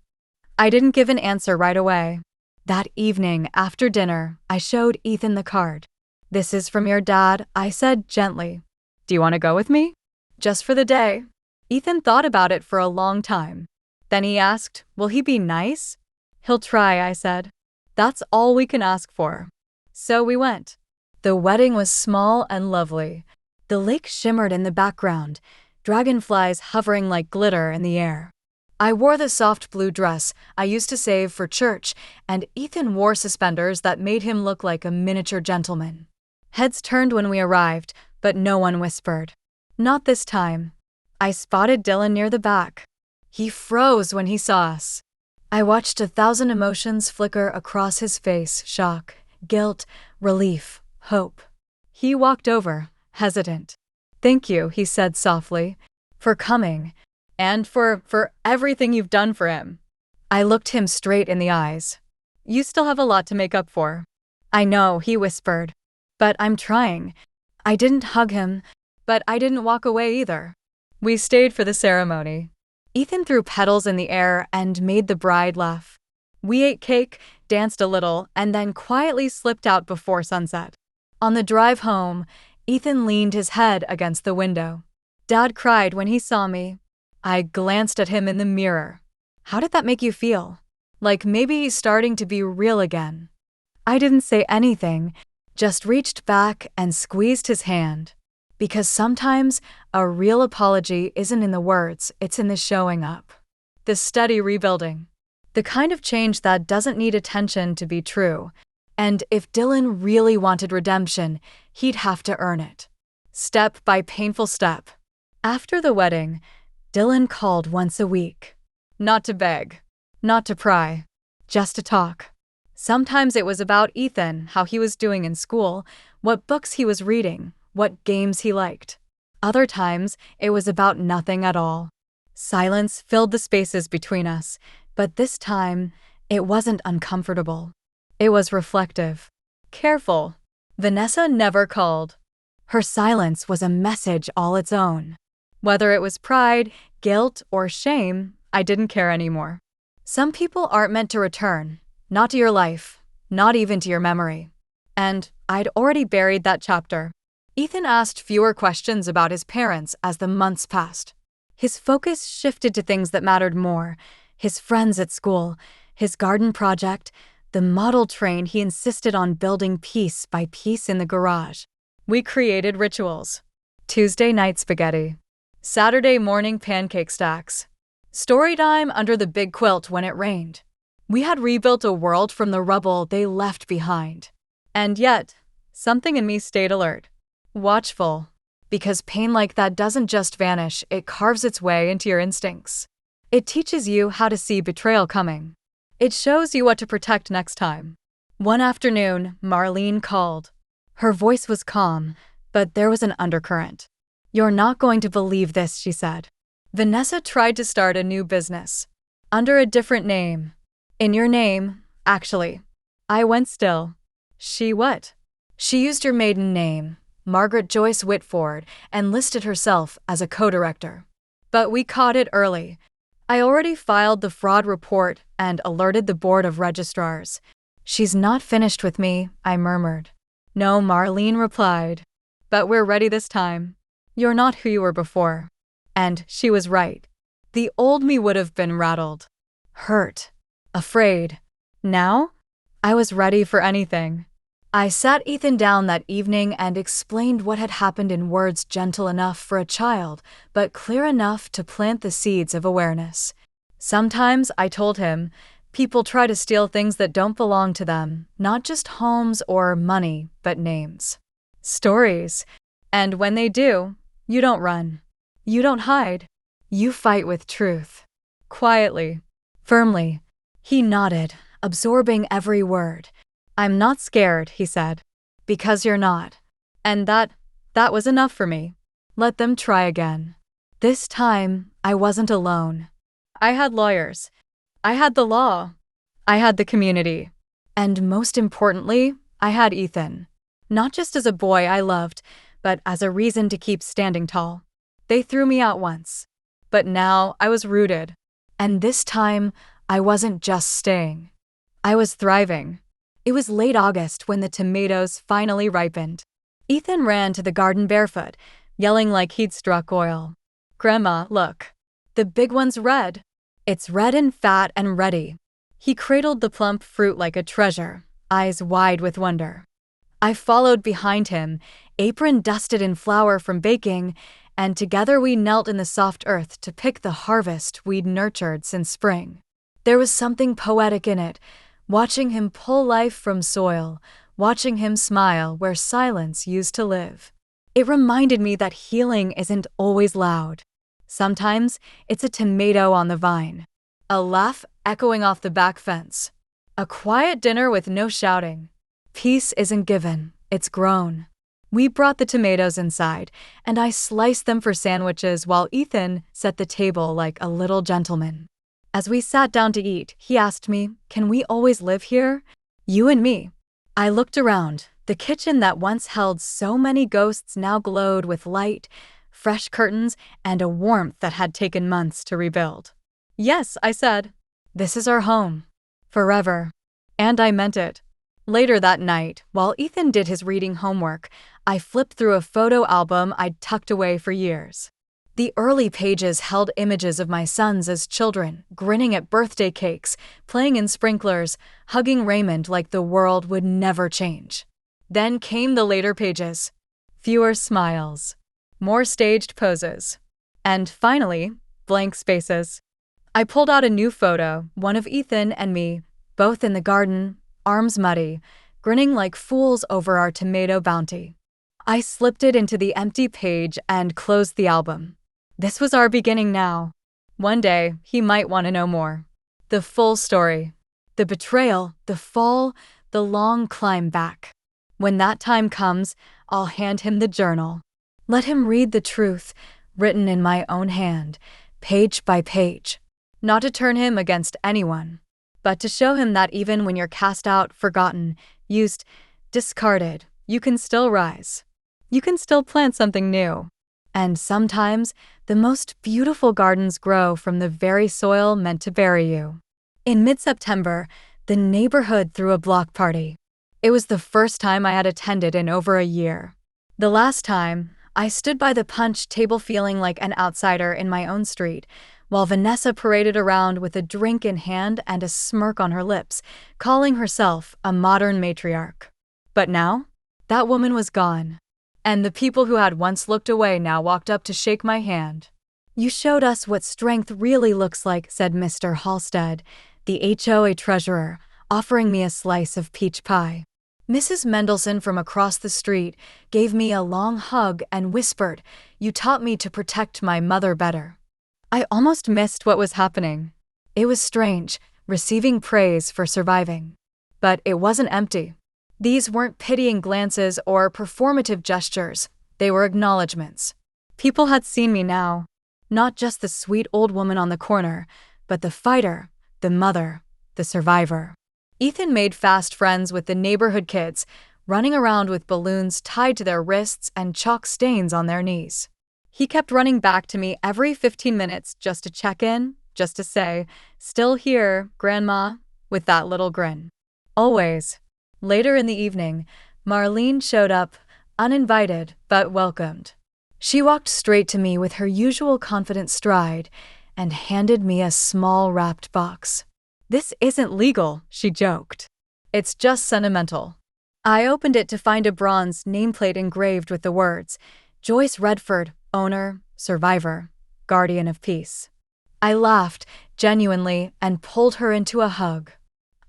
I didn't give an answer right away. That evening, after dinner, I showed Ethan the card. "This is from your dad," I said gently. "Do you want to go with me? Just for the day?" Ethan thought about it for a long time. Then he asked, "Will he be nice?" "He'll try," I said. "That's all we can ask for." So we went. The wedding was small and lovely. The lake shimmered in the background, dragonflies hovering like glitter in the air. I wore the soft blue dress I used to save for church, and Ethan wore suspenders that made him look like a miniature gentleman. Heads turned when we arrived, but no one whispered. Not this time. I spotted Dylan near the back. He froze when he saw us. I watched 1,000 emotions flicker across his face: shock, guilt, relief, hope. He walked over, hesitant. "Thank you," he said softly, "for coming. And for everything you've done for him." I looked him straight in the eyes. "You still have a lot to make up for." "I know," he whispered. "But I'm trying." I didn't hug him, but I didn't walk away either. We stayed for the ceremony. Ethan threw petals in the air and made the bride laugh. We ate cake, danced a little, and then quietly slipped out before sunset. On the drive home, Ethan leaned his head against the window. Dad cried when he saw me. I glanced at him in the mirror. How did that make you feel? Like maybe he's starting to be real again. I didn't say anything, just reached back and squeezed his hand. Because sometimes a real apology isn't in the words, it's in the showing up. The steady rebuilding. The kind of change that doesn't need attention to be true. And if Dylan really wanted redemption, he'd have to earn it. Step by painful step. After the wedding, Dylan called once a week. Not to beg, not to pry, just to talk. Sometimes it was about Ethan, how he was doing in school, what books he was reading, what games he liked. Other times, it was about nothing at all. Silence filled the spaces between us, but this time, it wasn't uncomfortable. It was reflective. Careful. Vanessa never called. Her silence was a message all its own. Whether it was pride, guilt, or shame, I didn't care anymore. Some people aren't meant to return, not to your life, not even to your memory. And I'd already buried that chapter. Ethan asked fewer questions about his parents as the months passed. His focus shifted to things that mattered more: his friends at school, his garden project, the model train he insisted on building piece by piece in the garage. We created rituals. Tuesday night spaghetti. Saturday morning pancake stacks. Story time under the big quilt when it rained. We had rebuilt a world from the rubble they left behind. And yet, something in me stayed alert. Watchful. because pain like that doesn't just vanish, it carves its way into your instincts. It teaches you how to see betrayal coming. It shows you what to protect next time. One afternoon, Marlene called. Her voice was calm, but there was an undercurrent. "You're not going to believe this," she said. "Vanessa tried to start a new business. Under a different name. In your name, actually." I went still. "She what?" "She used your maiden name, Margaret Joyce Whitford, and listed herself as a co-director. But we caught it early. I already filed the fraud report and alerted the board of registrars." "She's not finished with me," I murmured. "No," Marlene replied. "But we're ready this time. You're not who you were before." And she was right. The old me would have been rattled, hurt, afraid. Now, I was ready for anything. I sat Ethan down that evening and explained what had happened in words gentle enough for a child, but clear enough to plant the seeds of awareness. Sometimes, I told him, people try to steal things that don't belong to them, not just homes or money, but names. Stories. And when they do, you don't run. You don't hide. You fight with truth. Quietly. Firmly. He nodded, absorbing every word. "I'm not scared," he said. "Because you're not." And that was enough for me. Let them try again. This time, I wasn't alone. I had lawyers. I had the law. I had the community. And most importantly, I had Ethan. Not just as a boy I loved, but as a reason to keep standing tall. They threw me out once. But now I was rooted. And this time, I wasn't just staying. I was thriving. It was late August when the tomatoes finally ripened. Ethan ran to the garden barefoot, yelling like he'd struck oil. "Grandma, look. The big one's red. It's red and fat and ready." He cradled the plump fruit like a treasure, eyes wide with wonder. I followed behind him, apron dusted in flour from baking, and together we knelt in the soft earth to pick the harvest we'd nurtured since spring. There was something poetic in it, watching him pull life from soil, watching him smile where silence used to live. It reminded me that healing isn't always loud. Sometimes it's a tomato on the vine, a laugh echoing off the back fence, a quiet dinner with no shouting. Peace isn't given, it's grown. We brought the tomatoes inside, and I sliced them for sandwiches while Ethan set the table like a little gentleman. As we sat down to eat, he asked me, "Can we always live here? You and me?" I looked around. The kitchen that once held so many ghosts now glowed with light, fresh curtains, and a warmth that had taken months to rebuild. "Yes," I said. "This is our home. Forever." And I meant it. Later that night, while Ethan did his reading homework, I flipped through a photo album I'd tucked away for years. The early pages held images of my sons as children, grinning at birthday cakes, playing in sprinklers, hugging Raymond like the world would never change. Then came the later pages. Fewer smiles. More staged poses. And finally, blank spaces. I pulled out a new photo, one of Ethan and me, both in the garden, arms muddy, grinning like fools over our tomato bounty. I slipped it into the empty page and closed the album. This was our beginning now. One day, he might want to know more. The full story. The betrayal, the fall, the long climb back. When that time comes, I'll hand him the journal. Let him read the truth, written in my own hand, page by page. Not to turn him against anyone, but to show him that even when you're cast out, forgotten, used, discarded, you can still rise. You can still plant something new. And sometimes, the most beautiful gardens grow from the very soil meant to bury you. In mid-September, the neighborhood threw a block party. It was the first time I had attended in over a year. The last time, I stood by the punch table feeling like an outsider in my own street, while Vanessa paraded around with a drink in hand and a smirk on her lips, calling herself a modern matriarch. But now, that woman was gone. And the people who had once looked away now walked up to shake my hand. "You showed us what strength really looks like," said Mr. Halstead, the HOA treasurer, offering me a slice of peach pie. Mrs. Mendelssohn from across the street gave me a long hug and whispered, "You taught me to protect my mother better." I almost missed what was happening. It was strange, receiving praise for surviving. But it wasn't empty. These weren't pitying glances or performative gestures, they were acknowledgments. People had seen me now. Not just the sweet old woman on the corner, but the fighter, the mother, the survivor. Ethan made fast friends with the neighborhood kids, running around with balloons tied to their wrists and chalk stains on their knees. He kept running back to me every 15 minutes just to check in, just to say, "Still here, Grandma," with that little grin. Always. Later in the evening, Marlene showed up, uninvited but welcomed. She walked straight to me with her usual confident stride and handed me a small wrapped box. "This isn't legal," she joked. "It's just sentimental." I opened it to find a bronze nameplate engraved with the words, "Joyce Redford, owner, survivor, guardian of peace." I laughed, genuinely, and pulled her into a hug.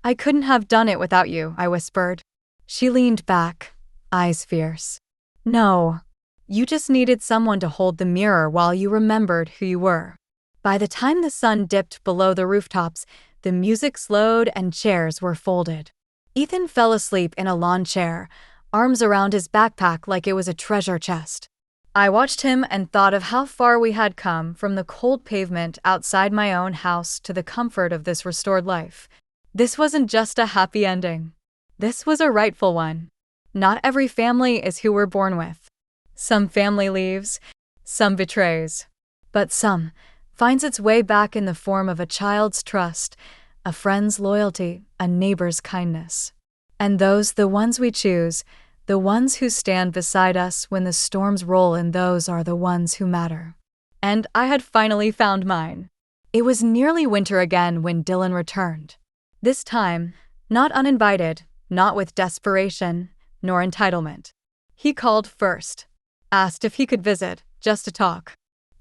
"I couldn't have done it without you," I whispered. She leaned back, eyes fierce. "No, you just needed someone to hold the mirror while you remembered who you were." By the time the sun dipped below the rooftops, the music slowed and chairs were folded. Ethan fell asleep in a lawn chair, arms around his backpack like it was a treasure chest. I watched him and thought of how far we had come from the cold pavement outside my own house to the comfort of this restored life. This wasn't just a happy ending. This was a rightful one. Not every family is who we're born with. Some family leaves, some betrays. But some finds its way back in the form of a child's trust, a friend's loyalty, a neighbor's kindness. And those, the ones we choose, the ones who stand beside us when the storms roll, and those are the ones who matter. And I had finally found mine. It was nearly winter again when Dylan returned. This time, not uninvited, not with desperation, nor entitlement. He called first, asked if he could visit, just to talk.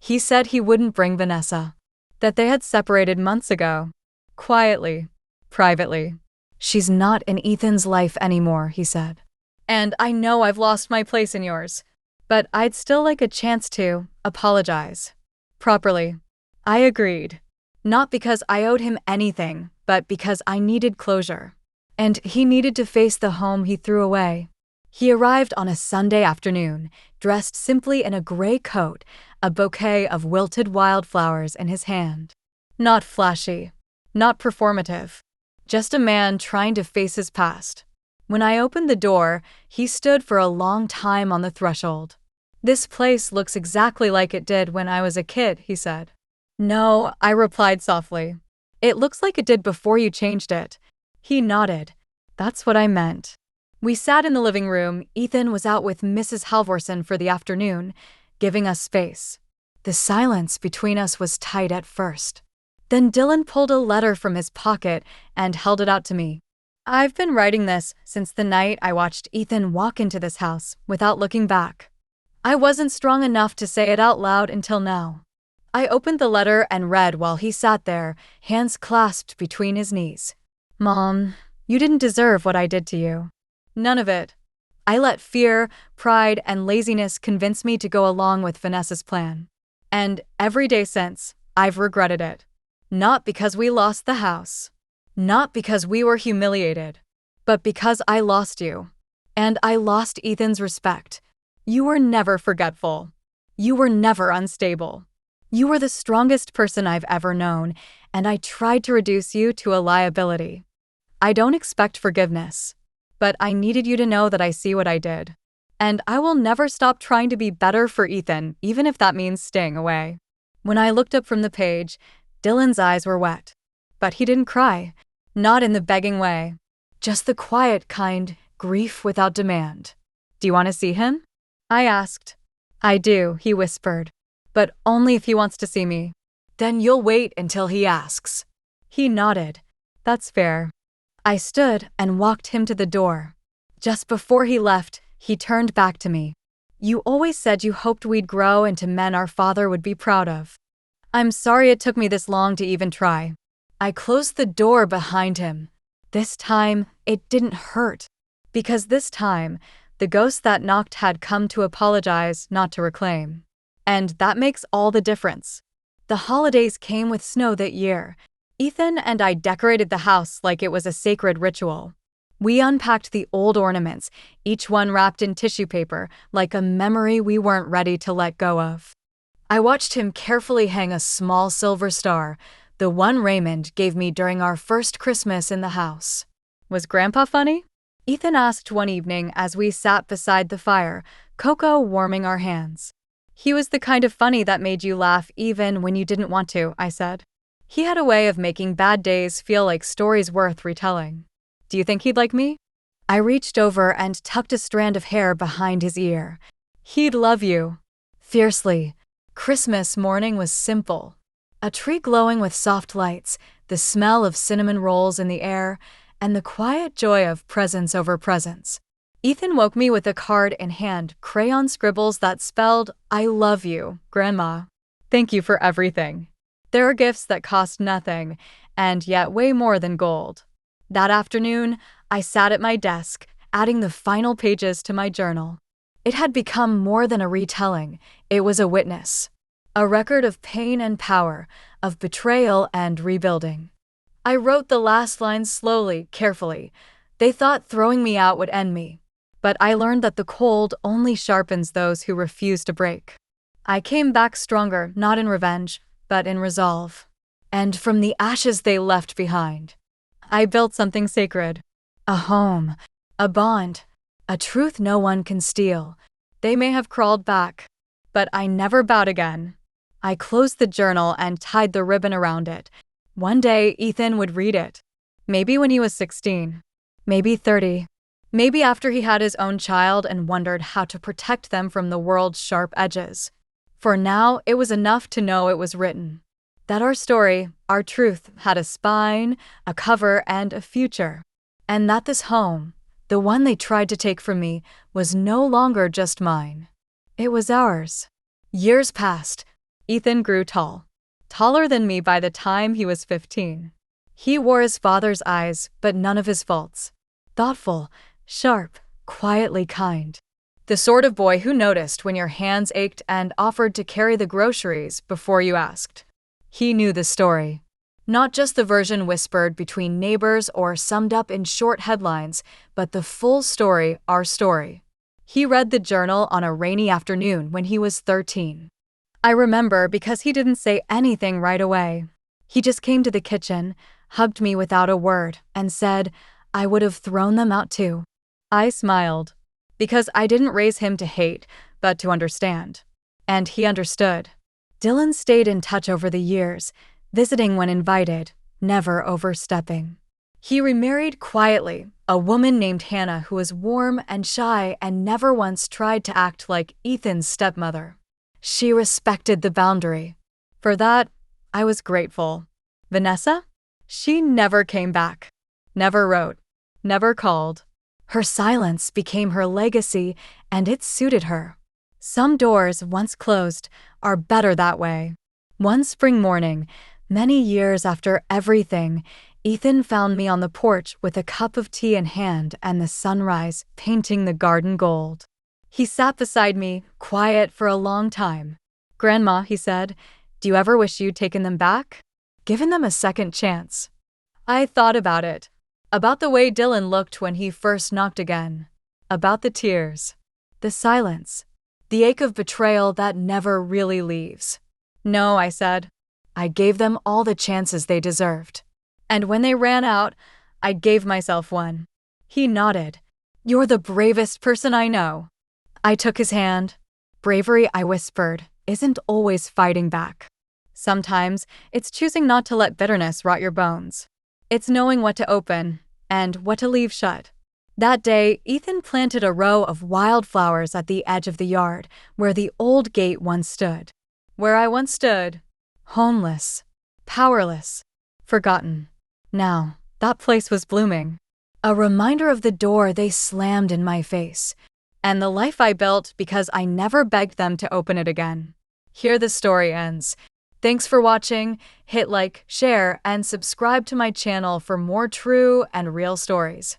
He said he wouldn't bring Vanessa, that they had separated months ago. Quietly, privately. "She's not in Ethan's life anymore," he said. "And I know I've lost my place in yours, but I'd still like a chance to apologize. Properly." I agreed. Not because I owed him anything, but because I needed closure. And he needed to face the home he threw away. He arrived on a Sunday afternoon, dressed simply in a gray coat, a bouquet of wilted wildflowers in his hand. Not flashy, not performative, just a man trying to face his past. When I opened the door, he stood for a long time on the threshold. "This place looks exactly like it did when I was a kid," he said. "No," I replied softly. "It looks like it did before you changed it." He nodded. "That's what I meant." We sat in the living room. Ethan was out with Mrs. Halvorson for the afternoon, giving us space. The silence between us was tight at first. Then Dylan pulled a letter from his pocket and held it out to me. "I've been writing this since the night I watched Ethan walk into this house without looking back. I wasn't strong enough to say it out loud until now." I opened the letter and read while he sat there, hands clasped between his knees. "Mom, you didn't deserve what I did to you. None of it. I let fear, pride, and laziness convince me to go along with Vanessa's plan. And every day since, I've regretted it. Not because we lost the house. Not because we were humiliated. But because I lost you. And I lost Ethan's respect. You were never forgetful. You were never unstable. You were the strongest person I've ever known, and I tried to reduce you to a liability. I don't expect forgiveness, but I needed you to know that I see what I did. And I will never stop trying to be better for Ethan, even if that means staying away." When I looked up from the page, Dylan's eyes were wet. But he didn't cry, not in the begging way. Just the quiet kind, grief without demand. "Do you want to see him?" I asked. "I do," he whispered. "But only if he wants to see me." "Then you'll wait until he asks." He nodded. "That's fair." I stood and walked him to the door. Just before he left, he turned back to me. "You always said you hoped we'd grow into men our father would be proud of. I'm sorry it took me this long to even try." I closed the door behind him. This time, it didn't hurt. Because this time, the ghost that knocked had come to apologize, not to reclaim. And that makes all the difference. The holidays came with snow that year. Ethan and I decorated the house like it was a sacred ritual. We unpacked the old ornaments, each one wrapped in tissue paper, like a memory we weren't ready to let go of. I watched him carefully hang a small silver star, the one Raymond gave me during our first Christmas in the house. Was Grandpa funny? Ethan asked one evening as we sat beside the fire, cocoa warming our hands. He was the kind of funny that made you laugh even when you didn't want to, I said. He had a way of making bad days feel like stories worth retelling. Do you think he'd like me? I reached over and tucked a strand of hair behind his ear. He'd love you. Fiercely. Christmas morning was simple. A tree glowing with soft lights, the smell of cinnamon rolls in the air, and the quiet joy of presents over presents. Ethan woke me with a card in hand, crayon scribbles that spelled, "I love you, Grandma. Thank you for everything." There are gifts that cost nothing, and yet way more than gold. That afternoon, I sat at my desk, adding the final pages to my journal. It had become more than a retelling, it was a witness. A record of pain and power, of betrayal and rebuilding. I wrote the last lines slowly, carefully. They thought throwing me out would end me. But I learned that the cold only sharpens those who refuse to break. I came back stronger, not in revenge, but in resolve. And from the ashes they left behind, I built something sacred. A home, a bond, a truth no one can steal. They may have crawled back, but I never bowed again. I closed the journal and tied the ribbon around it. One day, Ethan would read it. Maybe when he was 16. Maybe 30. Maybe after he had his own child and wondered how to protect them from the world's sharp edges. For now, it was enough to know it was written. That our story, our truth, had a spine, a cover, and a future. And that this home, the one they tried to take from me, was no longer just mine. It was ours. Years passed. Ethan grew tall. Taller than me by the time he was 15. He wore his father's eyes, but none of his faults. Thoughtful, sharp, quietly kind. The sort of boy who noticed when your hands ached and offered to carry the groceries before you asked. He knew the story. Not just the version whispered between neighbors or summed up in short headlines, but the full story, our story. He read the journal on a rainy afternoon when he was 13. I remember because he didn't say anything right away. He just came to the kitchen, hugged me without a word, and said, I would have thrown them out too. I smiled, because I didn't raise him to hate, but to understand. And he understood. Dylan stayed in touch over the years, visiting when invited, never overstepping. He remarried quietly, a woman named Hannah who was warm and shy and never once tried to act like Ethan's stepmother. She respected the boundary. For that, I was grateful. Vanessa? She never came back. Never wrote. Never called. Her silence became her legacy, and it suited her. Some doors, once closed, are better that way. One spring morning, many years after everything, Ethan found me on the porch with a cup of tea in hand and the sunrise painting the garden gold. He sat beside me, quiet for a long time. Grandma, he said, do you ever wish you'd taken them back? Given them a second chance? I thought about it. About the way Dylan looked when he first knocked again. About the tears. The silence. The ache of betrayal that never really leaves. No, I said. I gave them all the chances they deserved. And when they ran out, I gave myself one. He nodded. You're the bravest person I know. I took his hand. Bravery, I whispered, isn't always fighting back. Sometimes it's choosing not to let bitterness rot your bones. It's knowing what to open and what to leave shut. That day, Ethan planted a row of wildflowers at the edge of the yard where the old gate once stood. Where I once stood, homeless, powerless, forgotten. Now, that place was blooming. A reminder of the door they slammed in my face, and the life I built because I never begged them to open it again. Here the story ends. Thanks for watching. Hit like, share, and subscribe to my channel for more true and real stories.